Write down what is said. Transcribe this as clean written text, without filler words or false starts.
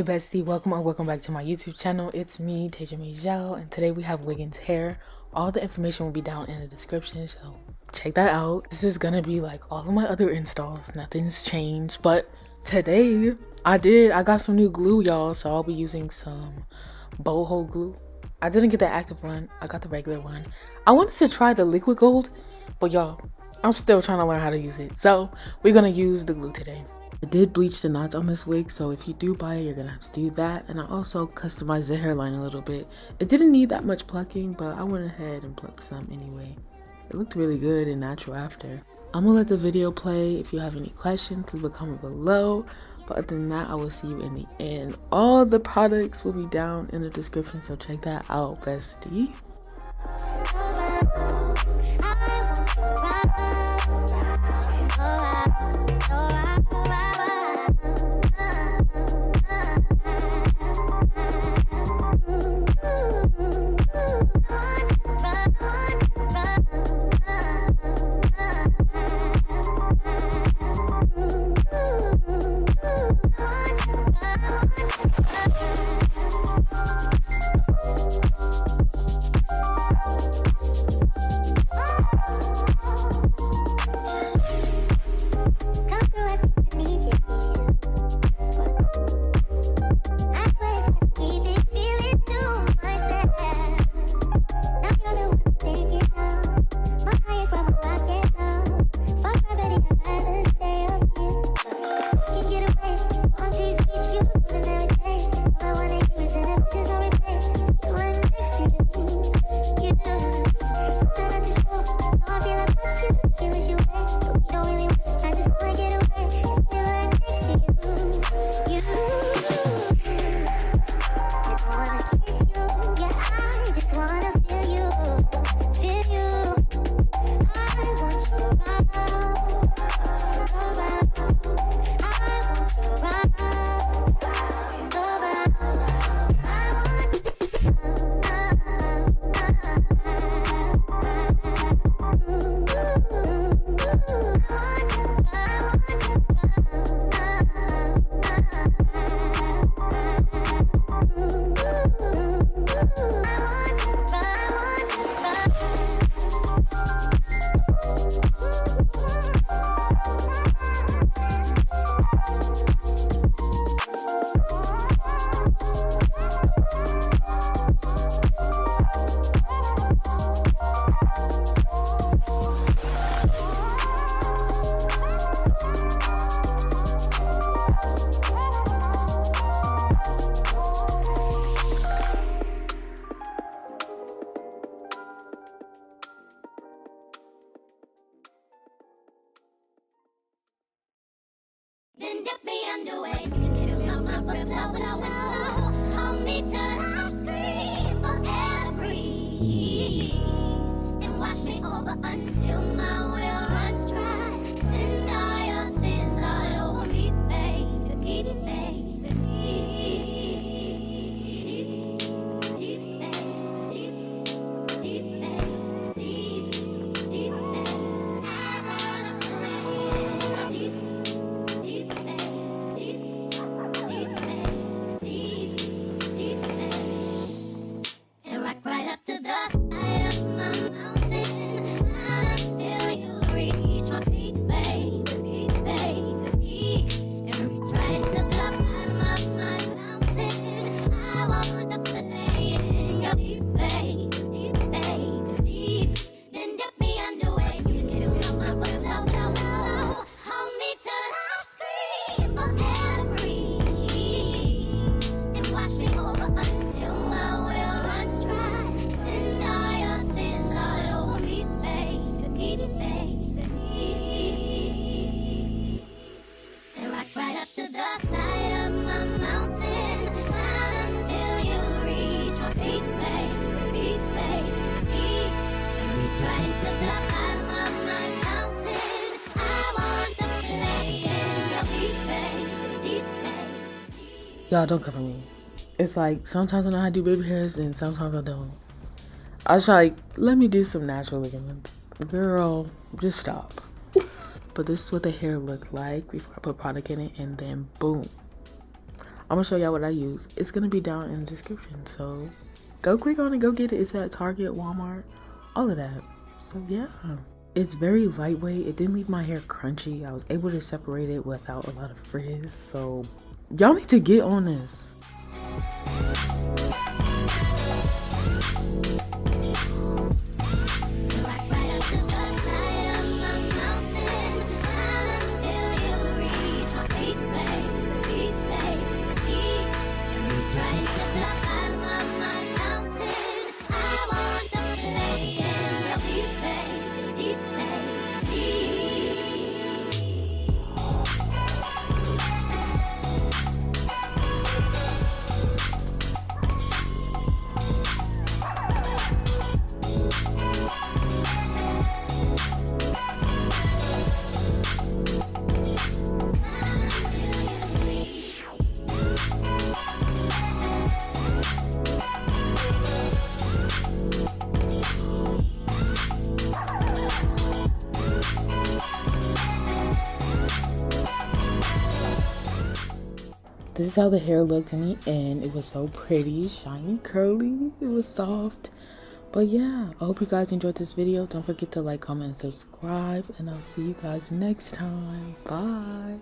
Hey bestie, welcome or welcome back to my YouTube channel. It's me, Tasia Majel, and today we have Wiggins hair. All the information will be down in the description, so check that out. This is gonna be like all of my other installs. Nothing's changed, but today I got some new glue, y'all, so I'll be using some boho glue. I didn't get the active one, I got the regular one. I wanted to try the liquid gold, but y'all, I'm still trying to learn how to use it. So we're gonna use the glue today. I did bleach the knots on this wig, so if you do buy it, you're gonna have to do that. And I also customized the hairline a little bit. It didn't need that much plucking, but I went ahead and plucked some anyway. It looked really good and natural after. I'm gonna let the video play. If you have any questions, leave a comment below. But other than that, I will see you in the end. All the products will be down in the description, so check that out, bestie. Then dip me underway. You can kill my mouth for flow. Hold me till I scream for air breathe. And wash me over until my will runs dry. Send all your sins all over me, baby, baby, baby. Y'all don't cover me. It's like sometimes I know how to do baby hairs and sometimes I don't. I was like, let me do some natural ligaments. Girl, just stop. But this is what the hair looked like before I put product in it, and then boom. I'm gonna show y'all what I use. It's gonna be down in the description, so go click on it, go get it. It's at Target, Walmart, all of that. So yeah, it's very lightweight. It didn't leave my hair crunchy. I was able to separate it without a lot of frizz. So y'all need to get on this. This is how the hair looked in the end. It was so pretty, shiny, curly. It was soft. But yeah, I hope you guys enjoyed this video. Don't forget to like, comment, and subscribe. And I'll see you guys next time. Bye.